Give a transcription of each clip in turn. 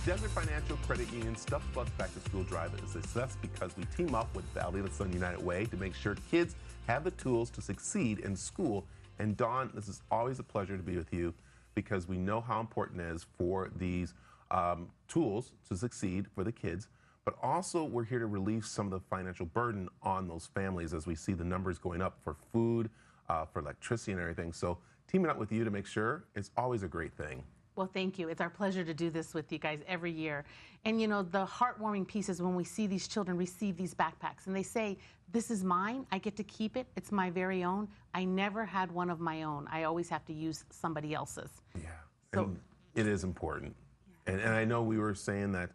The Desert Financial Credit Union Stuffed Bus Back to School Drive is a success because we team up with Valley of the Sun United Way to make sure kids have the tools to succeed in school. And Dawn, this is always a pleasure to be with you because we know how important it is for these tools to succeed for the kids, but also we're here to relieve some of the financial burden on those families as we see the numbers going up for food, for electricity and everything. So teaming up with you to make sure is always a great thing. Well, thank you. It's our pleasure to do this with you guys every year. And you know, the heartwarming piece is when we see these children receive these backpacks and they say, this is mine, I get to keep it, it's my very own. I never had one of my own. I always have to use somebody else's. Yeah, So, and it is important. And I know we were saying that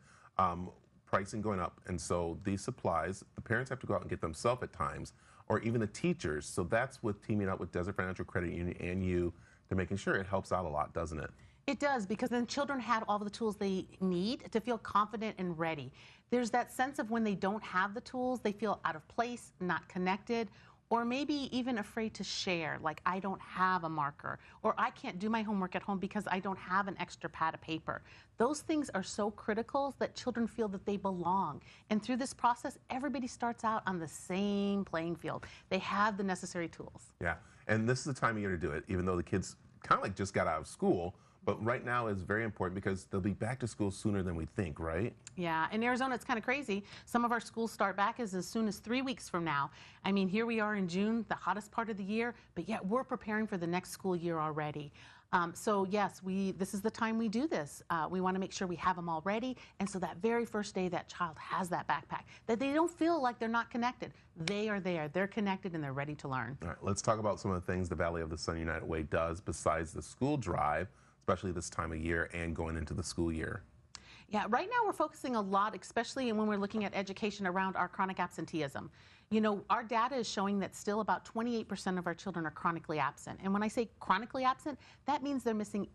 pricing going up, and so these supplies, the parents have to go out and get themselves at times, or even the teachers. So that's with teaming up with Desert Financial Credit Union and you to making sure it helps out a lot, doesn't it? It does, because then children have all the tools they need to feel confident and ready. There's that sense of when they don't have the tools, they feel out of place, not connected, or maybe even afraid to share, like I don't have a marker, or I can't do my homework at home because I don't have an extra pad of paper. Those things are so critical that children feel that they belong. And through this process, everybody starts out on the same playing field. They have the necessary tools. Yeah, and this is the time of year to do it, even though the kids kind of like just got out of school. But right now is very important because they'll be back to school sooner than we think, right? Yeah, in Arizona, it's kind of crazy. Some of our schools start back as soon as 3 weeks from now. I mean, here we are in June, the hottest part of the year, but yet we're preparing for the next school year already. So yes, this is the time we do this. We want to make sure we have them all ready, and so that very first day that child has that backpack, that they don't feel like they're not connected. They are there, they're connected, and they're ready to learn. All right, let's talk about some of the things the Valley of the Sun United Way does besides the school drive, especially this time of year and going into the school year. Yeah, right now we're focusing a lot, especially when we're looking at education, around our chronic absenteeism. You know, our data is showing that still about 28% of our children are chronically absent. And when I say chronically absent, that means they're missing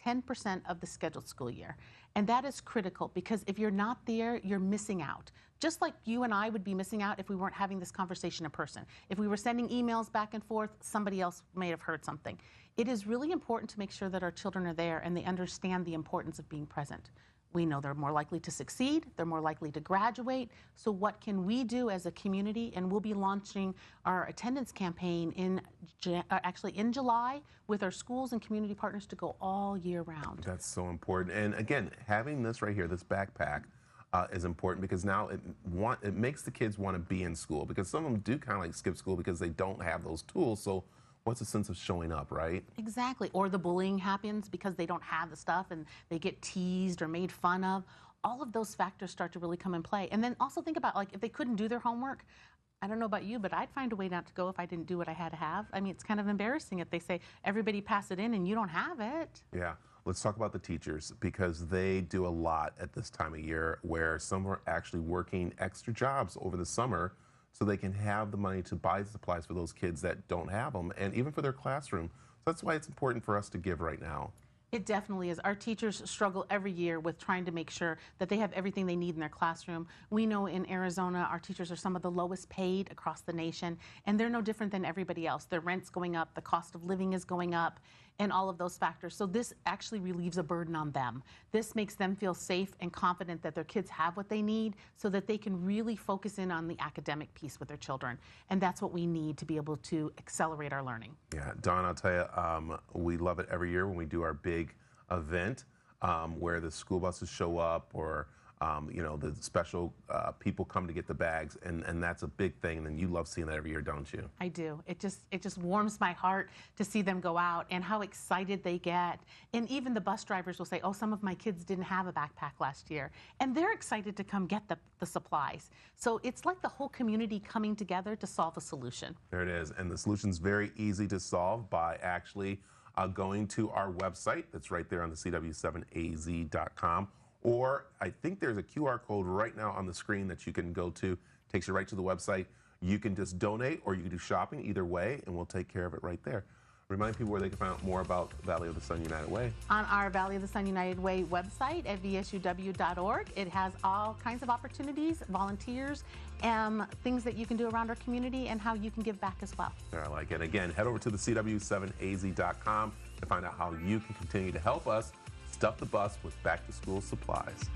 10% of the scheduled school year. And that is critical because if you're not there, you're missing out. Just like you and I would be missing out if we weren't having this conversation in person. If we were sending emails back and forth, somebody else may have heard something. It is really important to make sure that our children are there and they understand the importance of being present. We know they're more likely to succeed, they're more likely to graduate, so what can we do as a community? And we'll be launching our attendance campaign in July with our schools and community partners to go all year round. That's so important. And again, having this right here, this backpack, is important because now it makes the kids want to be in school, because some of them do kind of like skip school because they don't have those tools. So what's the sense of showing up, right? Exactly. Or the bullying happens because they don't have the stuff and they get teased or made fun of. All of those factors start to really come in play. And then also think about, like, if they couldn't do their homework, I don't know about you, but I'd find a way not to go if I didn't do what I had to have. I mean, it's kind of embarrassing if they say, everybody pass it in and you don't have it. Yeah. Let's talk about the teachers, because they do a lot at this time of year, where some are actually working extra jobs over the summer so they can have the money to buy supplies for those kids that don't have them, and even for their classroom. So that's why it's important for us to give right now. It definitely is. Our teachers struggle every year with trying to make sure that they have everything they need in their classroom. We know in Arizona, our teachers are some of the lowest paid across the nation, and they're no different than everybody else. Their rent's going up, the cost of living is going up, and all of those factors. So this actually relieves a burden on them. This makes them feel safe and confident that their kids have what they need so that they can really focus in on the academic piece with their children. And that's what we need to be able to accelerate our learning. Yeah, Dawn, I'll tell you, we love it every year when we do our big event where the school buses show up, or you know, the special people come to get the bags, and that's a big thing. And then you love seeing that every year, don't you? I do. It just warms my heart to see them go out and how excited they get. And even the bus drivers will say, oh, some of my kids didn't have a backpack last year. And they're excited to come get the supplies. So it's like the whole community coming together to solve a solution. There it is. And the solution's very easy to solve by actually going to our website. That's right there on the CW7AZ.com. Or I think there's a QR code right now on the screen that you can go to. Takes you right to the website. You can just donate, or you can do shopping, either way, and we'll take care of it right there. Remind people where they can find out more about Valley of the Sun United Way. On our Valley of the Sun United Way website at vsuw.org. It has all kinds of opportunities, volunteers, things that you can do around our community, and how you can give back as well. I like it. Again, head over to the CW7AZ.com to find out how you can continue to help us stuff the bus with back-to-school supplies.